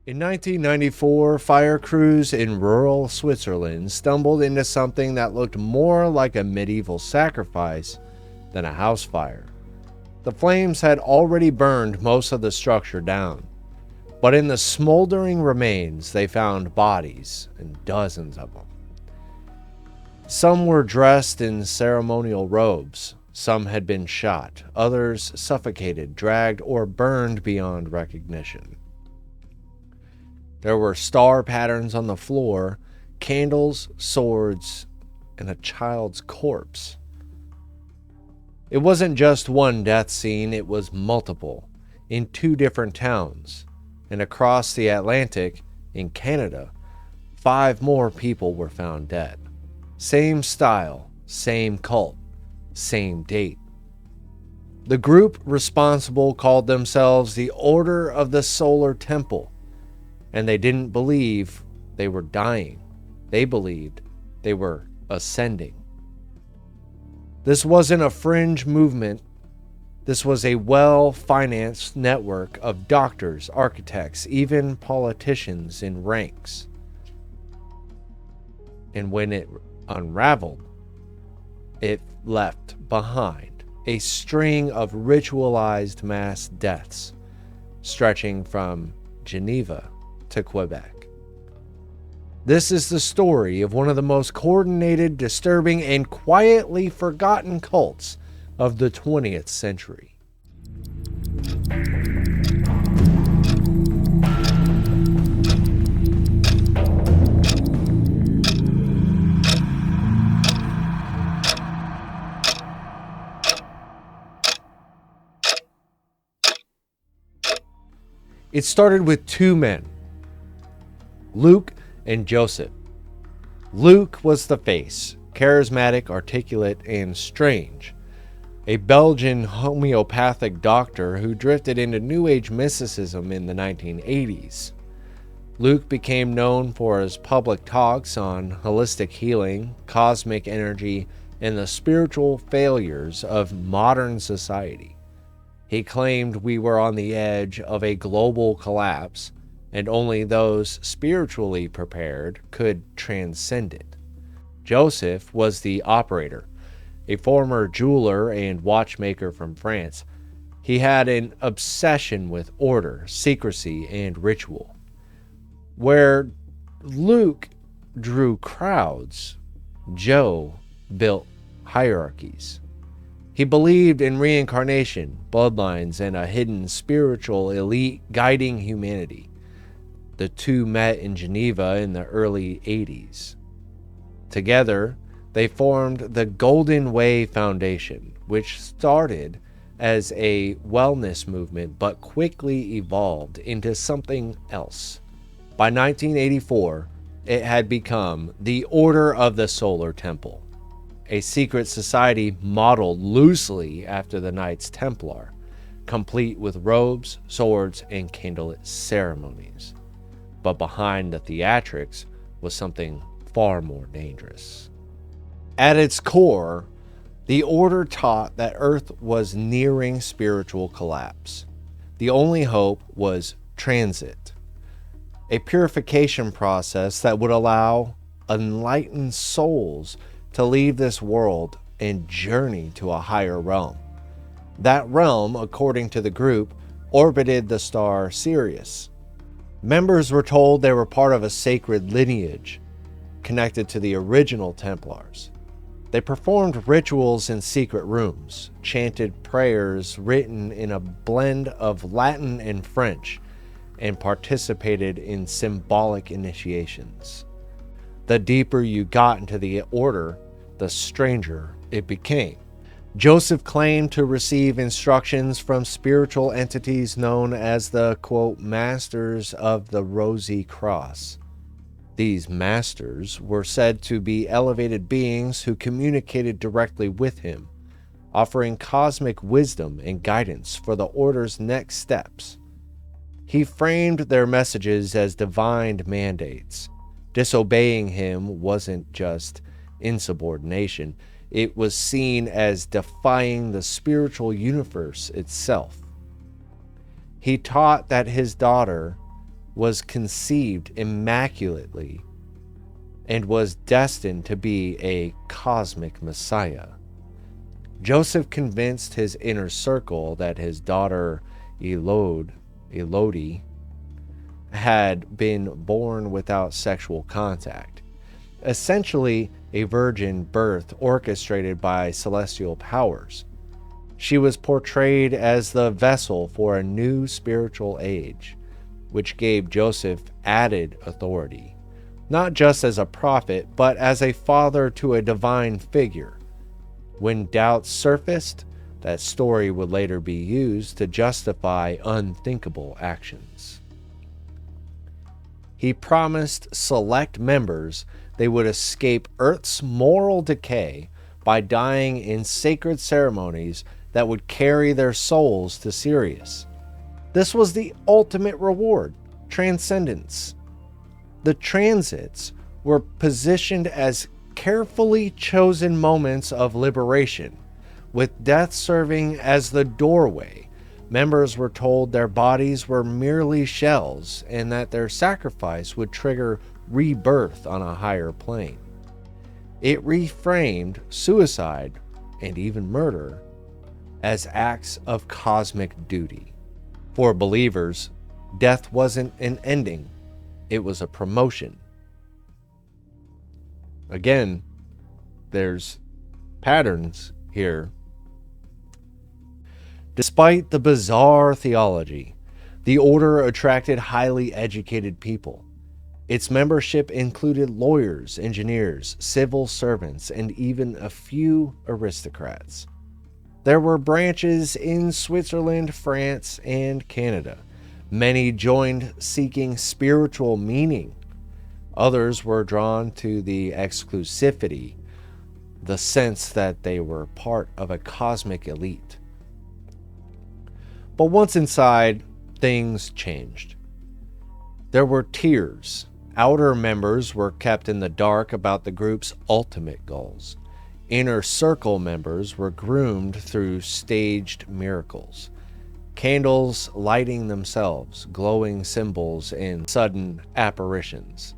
In 1994, fire crews in rural Switzerland stumbled into something that looked more like a medieval sacrifice than a house fire. The flames had already burned most of the structure down, but in the smoldering remains they found bodies, and dozens of them. Some were dressed in ceremonial robes, some had been shot, others suffocated, dragged, or burned beyond recognition. There were star patterns on the floor, candles, swords, and a child's corpse. It wasn't just one death scene, it was multiple, in 2 different towns, and across the Atlantic, in Canada, 5 more people were found dead. Same style, same cult, same date. The group responsible called themselves the Order of the Solar Temple, and they didn't believe they were dying. They believed they were ascending. This wasn't a fringe movement. This was a well-financed network of doctors, architects, even politicians in ranks. And when it unraveled, it left behind a string of ritualized mass deaths stretching from Geneva to Quebec. This is the story of one of the most coordinated, disturbing, and quietly forgotten cults of the 20th century. It started with 2 men, Luke and Joseph. Luke was the face, charismatic, articulate, and strange. A Belgian homeopathic doctor who drifted into New Age mysticism in the 1980s. Luke became known for his public talks on holistic healing, cosmic energy, and the spiritual failures of modern society. He claimed we were on the edge of a global collapse, and only those spiritually prepared could transcend it. Joseph was the operator, a former jeweler and watchmaker from France. He had an obsession with order, secrecy, and ritual. Where Luke drew crowds, Joe built hierarchies. He believed in reincarnation, bloodlines, and a hidden spiritual elite guiding humanity. The 2 met in Geneva in the early 80s. Together, they formed the Golden Way Foundation, which started as a wellness movement but quickly evolved into something else. By 1984, it had become the Order of the Solar Temple, a secret society modeled loosely after the Knights Templar, complete with robes, swords, and candlelit ceremonies. But behind the theatrics was something far more dangerous. At its core, the order taught that Earth was nearing spiritual collapse. The only hope was transit, a purification process that would allow enlightened souls to leave this world and journey to a higher realm. That realm, according to the group, orbited the star Sirius. Members were told they were part of a sacred lineage connected to the original Templars. They performed rituals in secret rooms, chanted prayers written in a blend of Latin and French, and participated in symbolic initiations. The deeper you got into the order, the stranger it became. Joseph claimed to receive instructions from spiritual entities known as the, quote, Masters of the Rosy Cross. These masters were said to be elevated beings who communicated directly with him, offering cosmic wisdom and guidance for the order's next steps. He framed their messages as divine mandates. Disobeying him wasn't just insubordination. It was seen as defying the spiritual universe itself. He taught that his daughter was conceived immaculately and was destined to be a cosmic messiah. Joseph convinced his inner circle that his daughter Elodie had been born without sexual contact, essentially a virgin birth orchestrated by celestial powers. She was portrayed as the vessel for a new spiritual age, which gave Joseph added authority, not just as a prophet, but as a father to a divine figure. When doubts surfaced, that story would later be used to justify unthinkable actions. He promised select members they would escape Earth's moral decay by dying in sacred ceremonies that would carry their souls to Sirius. This was the ultimate reward, transcendence. The transits were positioned as carefully chosen moments of liberation, with death serving as the doorway. Members were told their bodies were merely shells and that their sacrifice would trigger rebirth on a higher plane. It reframed suicide, and even murder, as acts of cosmic duty. For believers, death wasn't an ending, it was a promotion. Again, there's patterns here. Despite the bizarre theology, the order attracted highly educated people. Its membership included lawyers, engineers, civil servants, and even a few aristocrats. There were branches in Switzerland, France, and Canada. Many joined seeking spiritual meaning. Others were drawn to the exclusivity, the sense that they were part of a cosmic elite. But once inside, things changed. There were tiers. Outer members were kept in the dark about the group's ultimate goals. Inner circle members were groomed through staged miracles. Candles lighting themselves, glowing symbols, and sudden apparitions.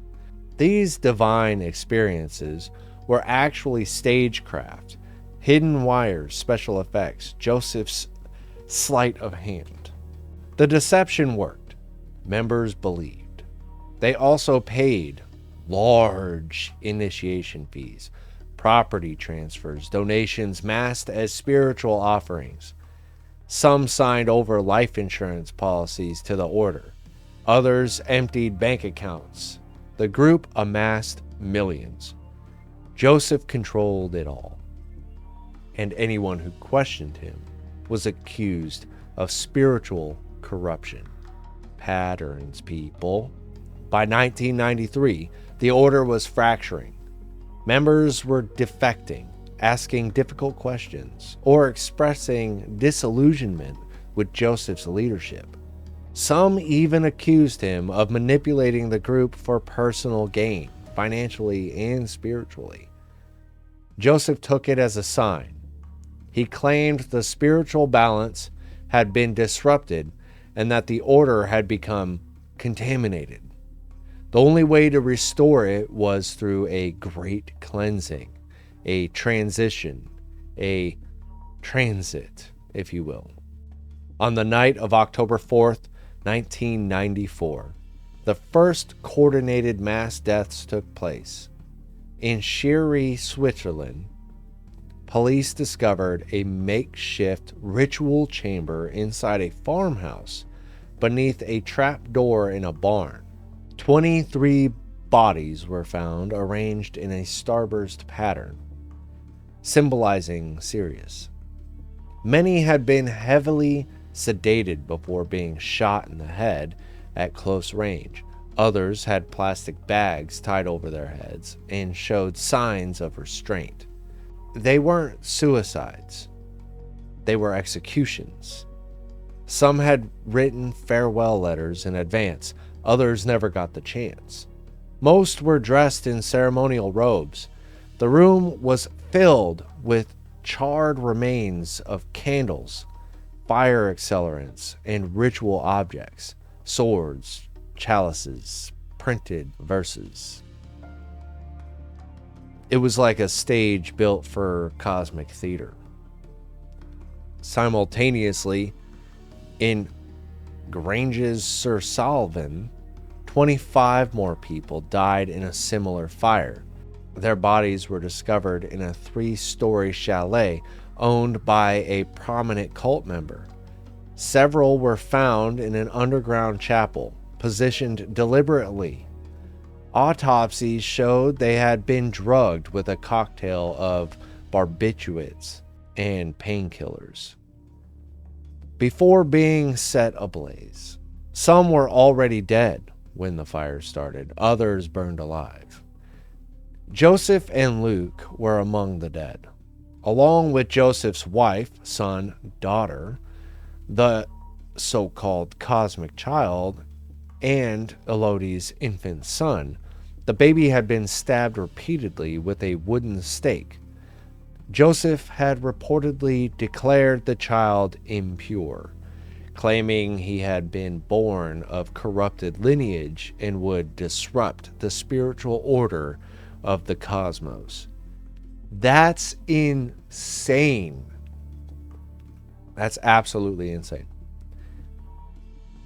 These divine experiences were actually stagecraft, hidden wires, special effects, Joseph's sleight of hand. The deception worked. Members believed. They also paid large initiation fees, property transfers, donations masked as spiritual offerings. Some signed over life insurance policies to the order. Others emptied bank accounts. The group amassed millions. Joseph controlled it all, and anyone who questioned him was accused of spiritual corruption. Patterns, people. By 1993, the order was fracturing. Members were defecting, asking difficult questions, or expressing disillusionment with Joseph's leadership. Some even accused him of manipulating the group for personal gain, financially and spiritually. Joseph took it as a sign. He claimed the spiritual balance had been disrupted and that the order had become contaminated. The only way to restore it was through a great cleansing, a transition, a transit, if you will. On the night of October 4th, 1994, the first coordinated mass deaths took place. In Cheiry, Switzerland, police discovered a makeshift ritual chamber inside a farmhouse beneath a trap door in a barn. 23 bodies were found arranged in a starburst pattern, symbolizing Sirius. Many had been heavily sedated before being shot in the head at close range. Others had plastic bags tied over their heads and showed signs of restraint. They weren't suicides. They were executions. Some had written farewell letters in advance. Others never got the chance. Most were dressed in ceremonial robes. The room was filled with charred remains of candles, fire accelerants, and ritual objects, swords, chalices, printed verses. It was like a stage built for cosmic theater. Simultaneously, in Granges-sur-Salvan, 25 more people died in a similar fire. Their bodies were discovered in a 3-story chalet owned by a prominent cult member. Several were found in an underground chapel, positioned deliberately. Autopsies showed they had been drugged with a cocktail of barbiturates and painkillers before being set ablaze. Some were already dead when the fire started, others burned alive. Joseph and Luke were among the dead, along with Joseph's wife, son, daughter, the so-called cosmic child, and Elodie's infant son. The baby had been stabbed repeatedly with a wooden stake. Joseph had reportedly declared the child impure, claiming he had been born of corrupted lineage and would disrupt the spiritual order of the cosmos. That's insane. That's absolutely insane.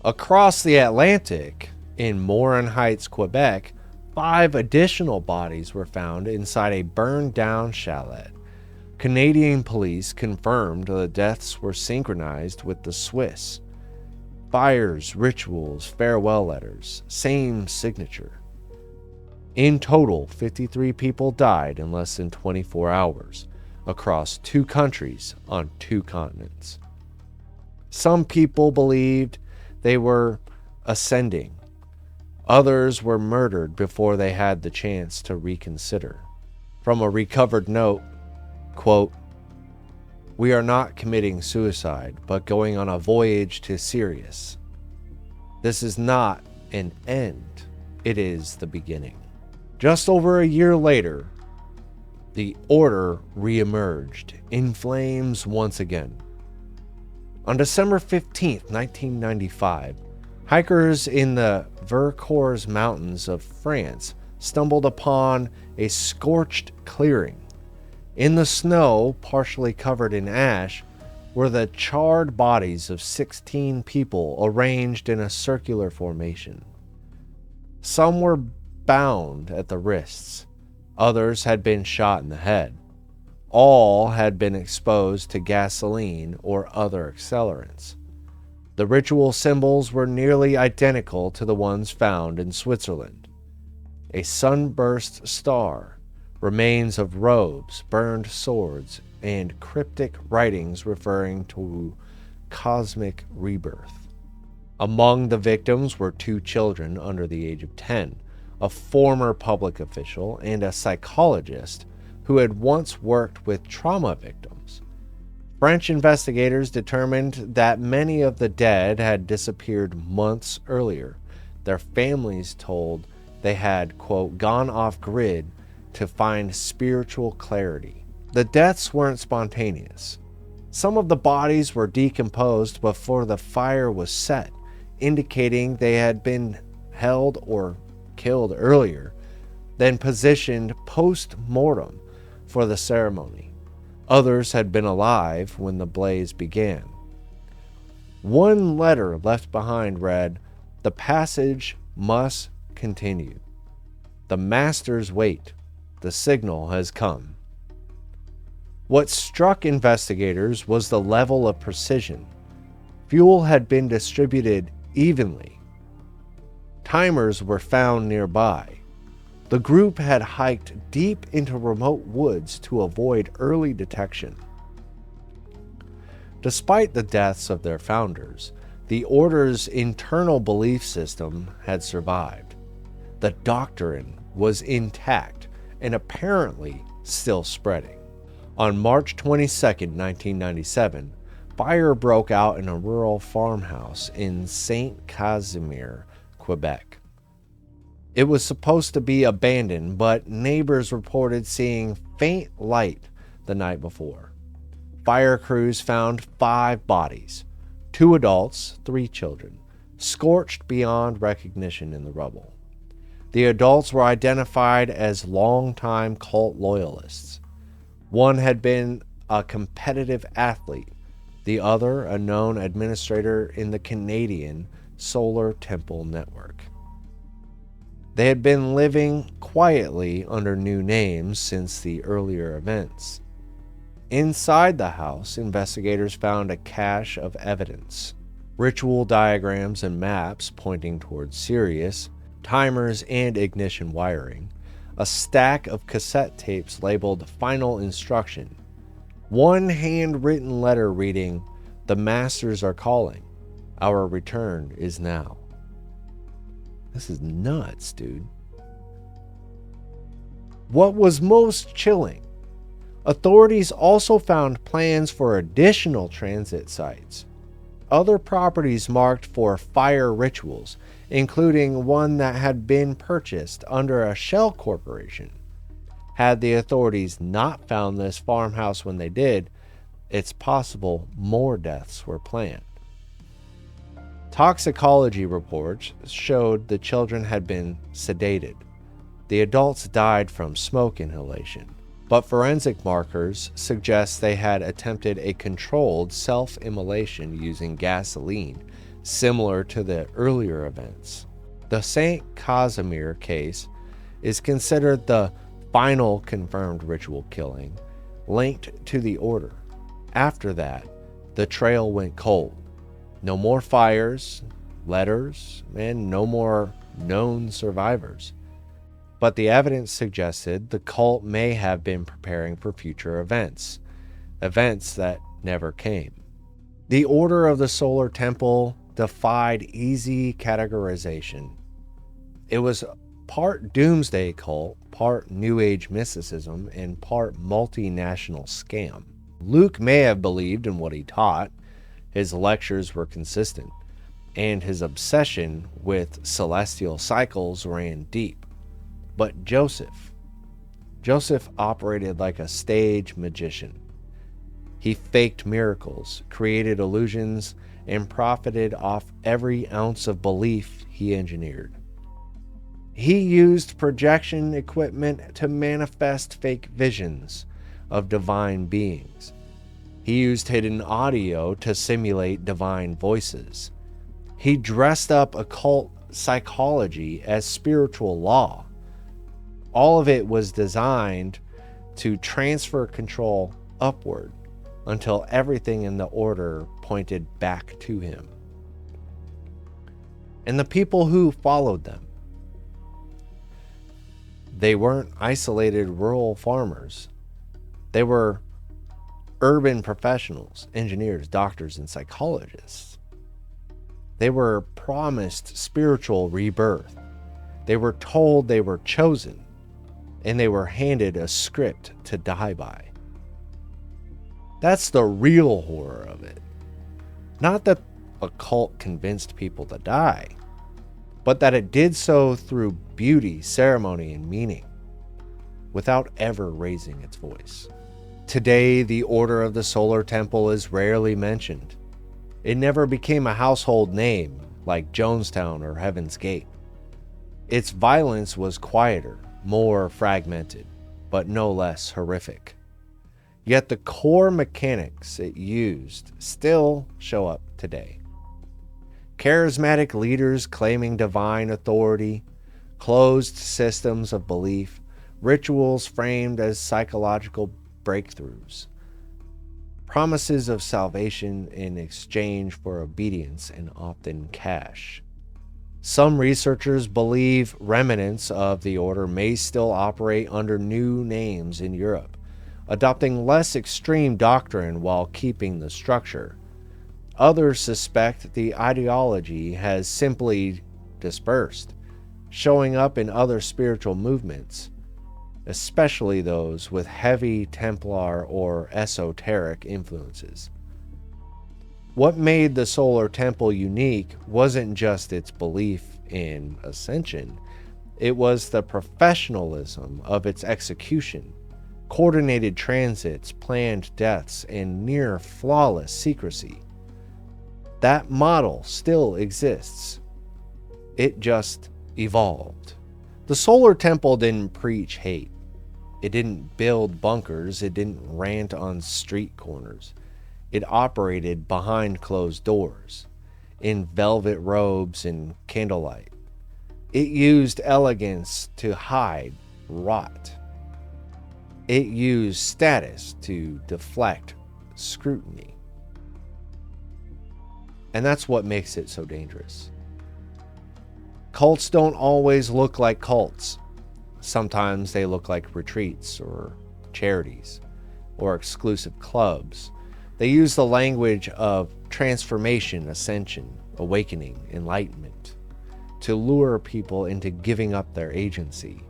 Across the Atlantic, in Morin Heights, Quebec, 5 additional bodies were found inside a burned-down chalet. Canadian police confirmed the deaths were synchronized with the Swiss. Fires, rituals, farewell letters, same signature. In total, 53 people died in less than 24 hours, across 2 countries on 2 continents. Some people believed they were ascending. Others were murdered before they had the chance to reconsider. From a recovered note, quote, "We are not committing suicide, but going on a voyage to Sirius. This is not an end, it is the beginning." Just over a year later, the order reemerged in flames once again. On December 15th, 1995, hikers in the Vercors Mountains of France stumbled upon a scorched clearing. In the snow, partially covered in ash, were the charred bodies of 16 people arranged in a circular formation. Some were bound at the wrists. Others had been shot in the head. All had been exposed to gasoline or other accelerants. The ritual symbols were nearly identical to the ones found in Switzerland. A sunburst star, remains of robes, burned swords, and cryptic writings referring to cosmic rebirth. Among the victims were 2 children under the age of 10, a former public official, and a psychologist who had once worked with trauma victims. French investigators determined that many of the dead had disappeared months earlier. Their families told they had, quote, gone off grid to find spiritual clarity. The deaths weren't spontaneous. Some of the bodies were decomposed before the fire was set, indicating they had been held or killed earlier, then positioned post-mortem for the ceremony. Others had been alive when the blaze began. One letter left behind read, "The passage must continue. The masters wait. The signal has come." What struck investigators was the level of precision. Fuel had been distributed evenly. Timers were found nearby. The group had hiked deep into remote woods to avoid early detection. Despite the deaths of their founders, the order's internal belief system had survived. The doctrine was intact and apparently still spreading. On March 22, 1997, fire broke out in a rural farmhouse in Saint-Casimir, Quebec. It was supposed to be abandoned, but neighbors reported seeing faint light the night before. Fire crews found 5 bodies, 2 adults, 3 children. scorched beyond recognition in the rubble. The adults were identified as longtime cult loyalists. One had been a competitive athlete, the other a known administrator in the Canadian Solar Temple Network. They had been living quietly under new names since the earlier events. Inside the house, investigators found a cache of evidence: ritual diagrams and maps pointing towards Sirius, timers and ignition wiring, a stack of cassette tapes labeled Final Instruction, one handwritten letter reading, "The Masters are calling. Our return is now." This is nuts, dude. What was most chilling, authorities also found plans for additional transit sites, other properties marked for fire rituals, including one that had been purchased under a shell corporation. Had the authorities not found this farmhouse when they did, it's possible more deaths were planned. Toxicology reports showed the children had been sedated. The adults died from smoke inhalation, but forensic markers suggest they had attempted a controlled self-immolation using gasoline, similar to the earlier events. The St. Casimir case is considered the final confirmed ritual killing linked to the order. After that, the trail went cold. No more fires, letters, and no more known survivors. But the evidence suggested the cult may have been preparing for future events that never came. The Order of the Solar Temple defied easy categorization. It was part doomsday cult, part New Age mysticism, and part multinational scam. Luke may have believed in what he taught. His lectures were consistent, and his obsession with celestial cycles ran deep. But Joseph operated like a stage magician. He faked miracles, created illusions, and profited off every ounce of belief he engineered. He used projection equipment to manifest fake visions of divine beings. He used hidden audio to simulate divine voices. He dressed up occult psychology as spiritual law. All of it was designed to transfer control upward until everything in the order pointed back to him. And the people who followed them, they weren't isolated rural farmers. They were urban professionals, engineers, doctors, and psychologists. They were promised spiritual rebirth. They were told they were chosen, and they were handed a script to die by. That's the real horror of it. Not that a cult convinced people to die, but that it did so through beauty, ceremony, and meaning, without ever raising its voice. Today, the Order of the Solar Temple is rarely mentioned. It never became a household name like Jonestown or Heaven's Gate. Its violence was quieter, more fragmented, but no less horrific. Yet the core mechanics it used still show up today. Charismatic leaders claiming divine authority, closed systems of belief, rituals framed as psychological breakthroughs, promises of salvation in exchange for obedience and often cash. Some researchers believe remnants of the order may still operate under new names in Europe, adopting less extreme doctrine while keeping the structure. Others suspect the ideology has simply dispersed, showing up in other spiritual movements, especially those with heavy Templar or esoteric influences. What made the Solar Temple unique wasn't just its belief in ascension, it was the professionalism of its execution, coordinated transits, planned deaths, and near flawless secrecy. That model still exists. It just evolved. The Solar Temple didn't preach hate. It didn't build bunkers. It didn't rant on street corners. It operated behind closed doors, in velvet robes and candlelight. It used elegance to hide rot. It used status to deflect scrutiny. And that's what makes it so dangerous. Cults don't always look like cults. Sometimes they look like retreats or charities or exclusive clubs. They use the language of transformation, ascension, awakening, enlightenment to lure people into giving up their agency.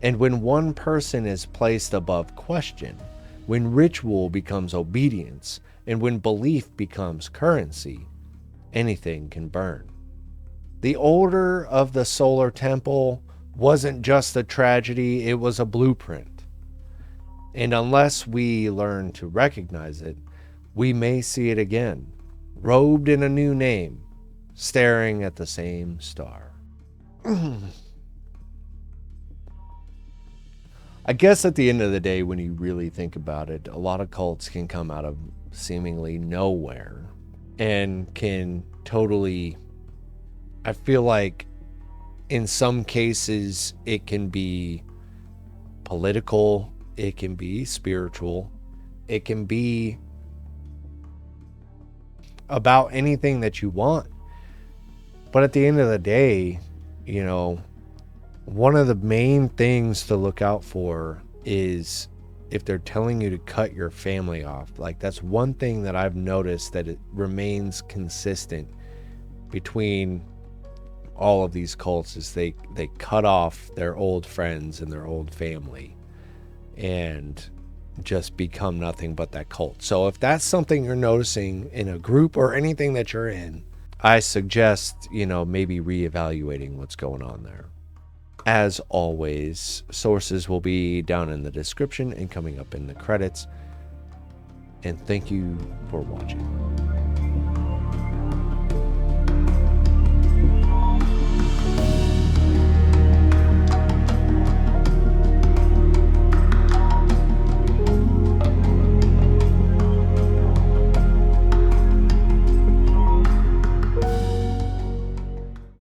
And when one person is placed above question, when ritual becomes obedience, and when belief becomes currency, anything can burn. The Order of the Solar Temple wasn't just a tragedy, it was a blueprint. And unless we learn to recognize it, we may see it again, robed in a new name, staring at the same star. I guess at the end of the day, when you really think about it, a lot of cults can come out of seemingly nowhere and can totally, I feel like in some cases it can be political, it can be spiritual, it can be about anything that you want. But at the end of the day, you know, one of the main things to look out for is if they're telling you to cut your family off. Like, that's one thing that I've noticed that it remains consistent between all of these cults is they cut off their old friends and their old family and just become nothing but that cult. So if that's something you're noticing in a group or anything that you're in, I suggest, you know, maybe reevaluating what's going on there. As always, sources will be down in the description and coming up in the credits. And thank you for watching.